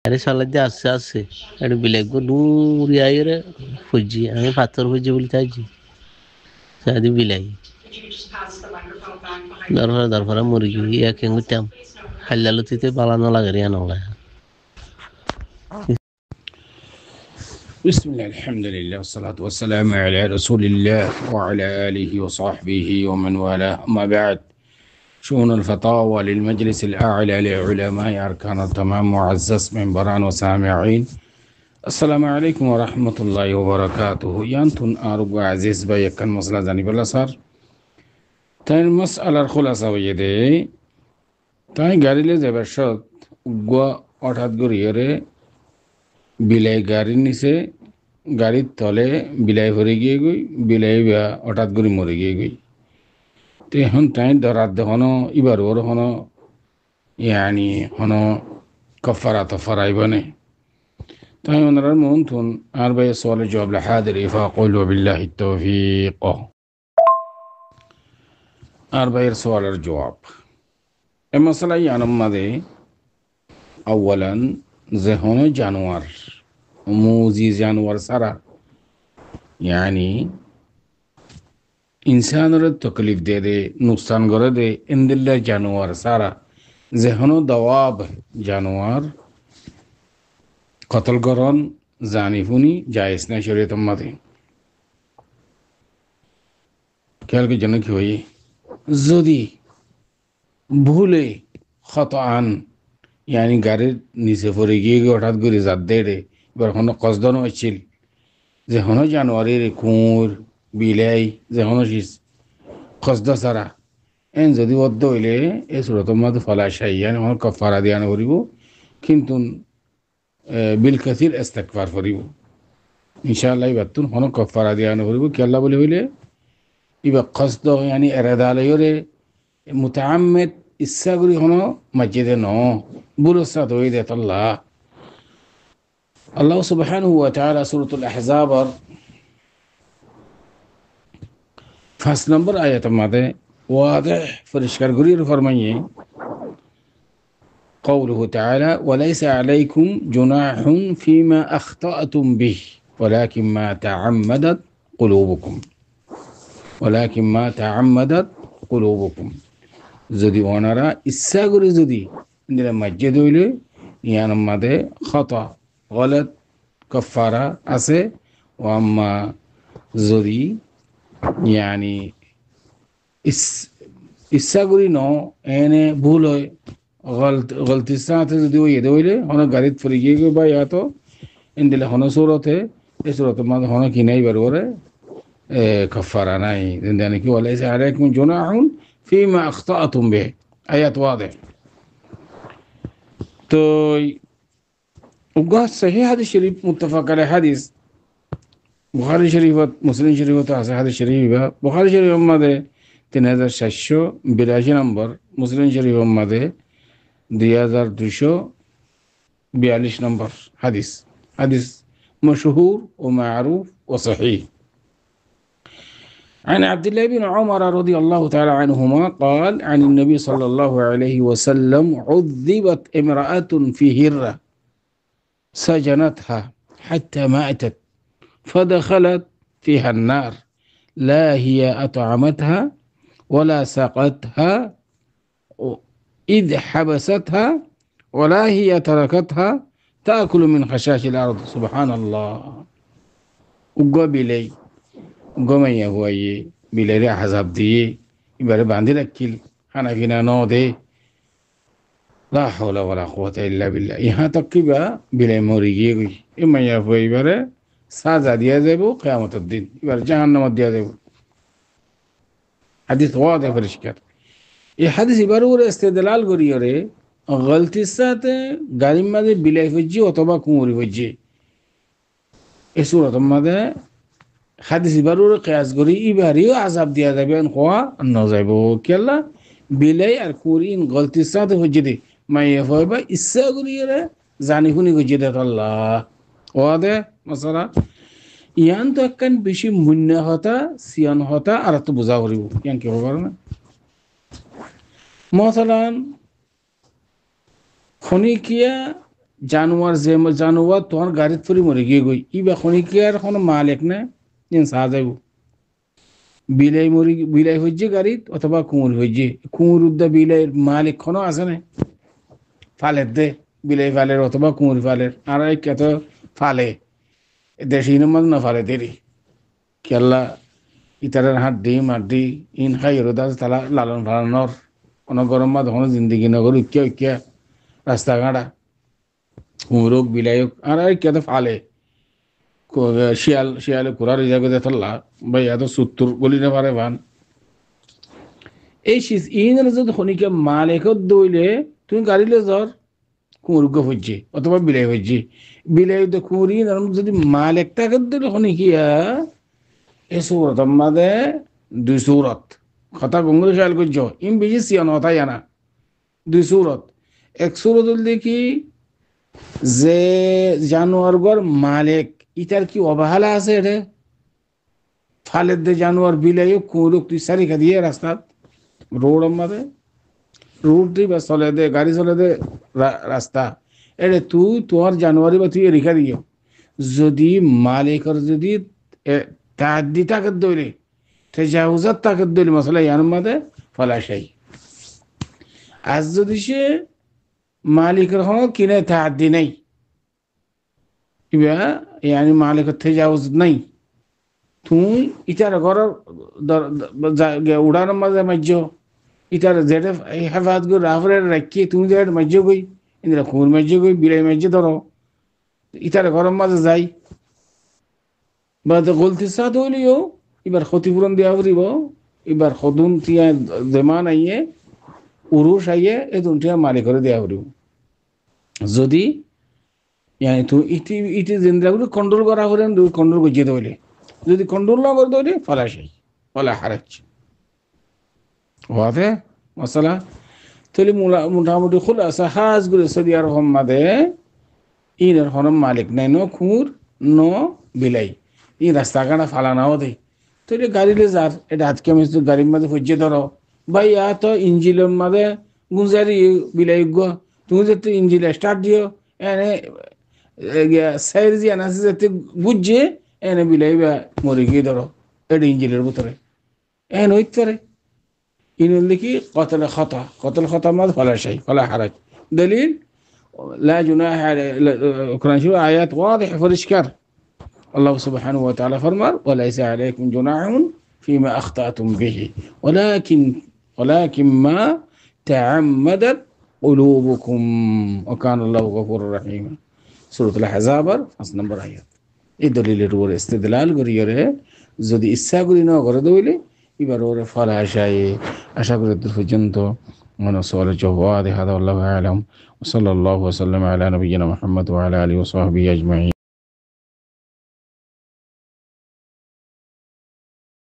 আরে সালাদ আসছে আসছে একটু বিলাইগো দূর আইরে ফুজি আমি পাথর ফুজি বলতে চাইছি সাদি বিলাই দরফরা মুরগি ইয়া কেঙ্গুটাম হাল্লালতিতে বালানো লাগে রিয়া নলা بسم الله الحمد لله والصلاة والسلام على رسول الله وعلى آله وصحبه ومن والاه أما بعد شؤون الفتاوى للمجلس الأعلى لعلماء أركان التمام معزز منبران وسامعين السلام عليكم ورحمة الله وبركاته يانتون أرجو عزيز بيكن مسألة زني بلا صار تاني المسألة الخلاصة ويدي تاني قال لي زبشت وقوا أرحت غريرة বিলাই গাড়ির নিচে গাড়ির তলে বিলাই ভরে গিয়ে গই বিলাই হঠাৎ করে মরে গিয়ে গই তো এখন তাই ধরার দেখুন এবার ওর হন ইয়ানি হন কফারা তফারা ইবানে তাই ওনার মন থুন আর ভাই সওয়ালের জবাব হাজির ফাকুল বিল্লাহি তৌফিক আর ভাইয়ের সওয়ালের জবাব এই মশলা ইয়ানম মাদে আউয়ালান যে হন জানোয়ার موزي جانور سارا يعني إنسان رد تكليف دے نقصان گره دے اندل جانور سارا ذهنو دواب جانور قتل گران زانیفونی جائز نہ شریعت امتی خیال کے جنہ کی ہوئی زدی ভুলে خطأن يعني গাড়ির নিচে পড়ে গিয়ে হঠাৎ করে জাত দে রে এবার হনো কসদনও হচ্ছিল যে হনো জানুয়ারির কুঁর বিলাই যে হনো শীষ কসদ সারা এন যদি বদ্ধ হইলে এই সুরত মধ্যে ফলাশাই মানে হনো কফারা দিয়ানো করিব কিন্তু বিল কাসির ইস্তেগফার করিব ইনশাআল্লাহ বাতুন হনো কফারা দিয়ানো করিব কি আল্লাহ বলে হইলে ইবা কসদ মানে ইরাদালয়রে মুতাআম্মিদ ইচ্ছাগুলি হনো মসজিদে ন বুলসাত হই দেত আল্লাহ الله سبحانه وتعالى سورة الأحزاب فاس نمبر آية ماذا واضح فرشكر قرير فرميه قوله تعالى وليس عليكم جناح فيما أخطأتم به ولكن ما تعمدت قلوبكم ولكن ما تعمدت قلوبكم زدي ونرى الساقري زدي عندنا مسجد ويلي يعني ماذا خطأ غلط كفارة আছে وأما যদি يعني ইচ্ছা করি ন এনে ভুল হয় গলতির সাথে যদি ওই এদে হইলে হন গাড়িত ফুরি গিয়ে গিয়ে বা ইয়াতো ইন্দিলে হন সুরতে এই সুরতের মধ্যে হন কিনাই বার করে كفارة নাই يعني কি وليس عليكم جناح فيما أخطأتم به آيات واضح তো وقال صحيح هذا الشريف متفق على حديث بخاري شريف مسلم شريف هذا هذا الشريف بخاري شريف ماذا 3682 نمبر مسلم شريف ماذا 2242 نمبر حديث مشهور ومعروف وصحيح عن عبد الله بن عمر رضي الله تعالى عنهما قال عن النبي صلى الله عليه وسلم عذبت امرأة في هرة سجنتها حتى ماتت فدخلت فيها النار لا هي أطعمتها ولا سقتها إذ حبستها ولا هي تركتها تأكل من خشاش الأرض سبحان الله وقبلي قمي هو بلي حزب دي يبقى باندي لكيل أنا فينا نودي لا حول ولا قوة إلا بالله यहाँ तक कि बा बिलाई मरी गई इमा या हुई बारे साजा दिया जाएगा क़यामत दिन इबार जहन्नम दिया जाएगा हदीस वाज़ेह परिष्कार ये हदीस इबार और इस्तेदलाल करी और गलती साथे गाड़ी में दे बिलाई फजी अथवा कुंवरी फजी इस सूरत में दे हदीस इबार और क़यास करी इबारी आज़ाब दिया जाएगा इनको नज़ाइबो क्या बिलाई और कुंवरी इन गलती साथे फजी दे ما يفعل إسقوري زاني هوني وجدت الله واضح مثلا يان تو كان بشي من هتا سيان هتا أردت بزاوريو يان كيف قرنا مثلا خوني كيا জানোয়ার যে জানোয়ার তোমার গাড়িত পরি মরে গিয়ে গই ইবা খনিকার কোনো মালিক না ইন সা যাইব বিলাই হইছে গাড়িত অথবা কুমুর হইছে কুমুর উদ্দা বিলের মালিক কোনো আছে না ফালের দে বিলাই ফালের অথবা কুমুর ফালের আর কত ফালে দেশি নমাজ না ফালে দেরি কেল্লা ইতারের হাড্ডি ইন খাই রোদাস তালা লালন ফালানোর কোনো গরম মা তখন জিন্দিগি নগর উইকিয়া রাস্তাঘাটা কুমুরক বিলায়ক আর কত ফালে শিয়ালে কুরার ইজাগে থাল্লা ভাই এত সুত্তর বলি না পারে ভান এই শীত ইনের যদি খনিকে মালিকত দইলে তুমি গাড়িলে জ্বর কুমুরগ হচ্ছে অথবা বিলাই হচ্ছে বিলাই কুমুরি যদি মালিক তাকে দিলে খনিকিয়া এই সৌরত মাদে দুই সৌরত কথা গঙ্গুল খেয়াল করছ ইম বেশি সিয়ান হতাই আনা দুই সৌরত এক সৌরত দেখি যে জানোয়ারগর মালিক ইটার কি অবহেলা আছে রে ফালের দে জানোয়ার বিলাই কুমুরক তুই সারিখা দিয়ে রাস্তাত রোড আমাদের রোড দিয়ে চলে দে গাড়ি চলে দে রাস্তা এরে তুই তোমার জানুয়ারি বা তুই রেখা দিও যদি মালিকের যদি তাহাদ্দি তাকে দইলে তেজাউজাত তাকে দইলে মশলা ইয়ার মধ্যে ফলাশাই আজ যদি সে মালিকের হন কিনে তাহাদ্দি নেই ইবা ইয়ানি মালিকের তেজাউজ নাই তুই ইটার ঘরের উড়ানোর মাঝে মাজ্য ইটার যেটা হেফাজত করে রাফরে রাখি তুমি যেটা মাজ্য গই ইন্দিরা কুমুর মাজ্য গই বিলাই মাজ্য ধরো ইটার ঘরের মাঝে যাই বা গলতি সাথ হইলেও এবার ক্ষতিপূরণ দেওয়া ফুরিব এবার সদুন টিয়া দেমান আইয়ে উরুষ আইয়ে এই দুটিয়া মারি করে দেওয়া ফুরিব যদি ইটি জিন্দাগুলো কন্ট্রোল করা করে কন্ট্রোল করছে দইলে যদি কন্ট্রোল না করে দইলে ফলাশাই ফলা হারাচ্ছে ওয়াদে মশলা তাহলে মোটামুটি খুলাসা হাজ করে সৌদি আরব মাদে ইনের হরম মালিক নাই ন খুর ন বিলাই ই রাস্তাঘাটা ফালানাও দেয় তাহলে গাড়িলে যার এটা আজকে আমি গাড়ির মাঝে হজ্জে ধরো ভাই ইয়া তো ইঞ্জিলের মাঝে গুঁজারি বিলাই গো তুমি যদি ইঞ্জিল স্টার্ট দিও এনে সাইর যে আনাসে যাতে বুঝছে এনে বিলাই বা মরে গিয়ে ধরো এটা ইঞ্জিলের ভিতরে এন হইতে পারে إن لكي قتل خطأ ما فلا شيء فلا حرج دليل لا جناح على القرآن شو آيات واضحة في الإشكال الله سبحانه وتعالى فرمى وليس عليكم جناح فيما أخطأتم به ولكن ما تعمدت قلوبكم وكان الله غفورا رحيما سورة الأحزاب فصل نمبر آيات এই দলিলের উপর ইস্তেদলাল করিয়ে যদি ইচ্ছা করি না করে দইলে এবার ওরে ফল আশা করি দূর পর্যন্ত সওয়ালের জবাব هذا والله أعلم وصلى الله وسلم على نبينا محمد وعلى آله وصحبه أجمعين